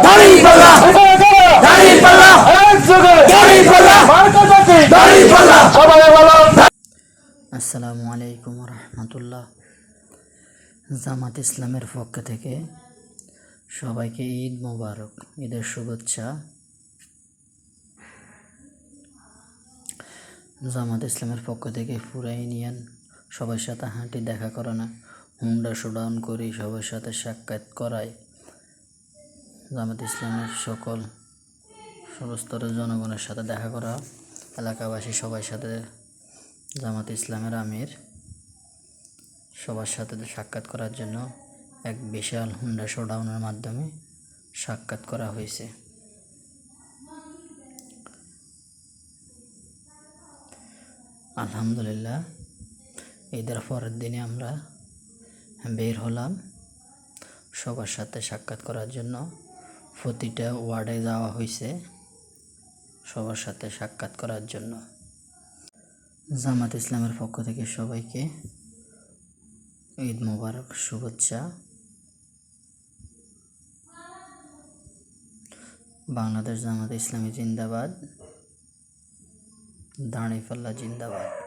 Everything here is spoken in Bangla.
দাঁড়িপাল্লা দাঁড়িপাল্লা দাঁড়িপাল্লা দাঁড়িপাল্লা সবাই বলো। আসসালামু আলাইকুম রহমতুল্লাহ। জামাত ইসলামের পক্ষ থেকে সবাইকে ঈদ মোবারক, ঈদের শুভেচ্ছা। জামাত ইসলামের পক্ষ থেকে পুরা ইউনিয়ন সবার সাথে হাঁটি দেখা করানো, হুন্ডা শোডাউন করি, সবার সাথে সাক্ষাৎ করায়। জামাত ইসলামের সকল সর্বস্তরের জনগণের সাথে দেখা করা, এলাকাবাসী সবার সাথে জামাত ইসলামের আমির সবার সাথে সাক্ষাৎ করার জন্য এক বিশাল হুন্ডা শোডাউনের মাধ্যমে সাক্ষাৎ করা হয়েছে। আলহামদুলিল্লাহ, ঈদের পরের দিনে আমরা বের হলাম সবার সাথে সাক্ষাৎ করার জন্য। প্রতিটা ওয়ার্ডে যাওয়া হয়েছে সবার সাথে সাক্ষাৎ করার জন্য। জামাত ইসলামের পক্ষ থেকে সবাইকে ঈদ মোবারক, শুভেচ্ছা। বাংলাদেশ জামাত ইসলামী জিন্দাবাদ, দাঁড়িপাল্লা জিন্দাবাদ।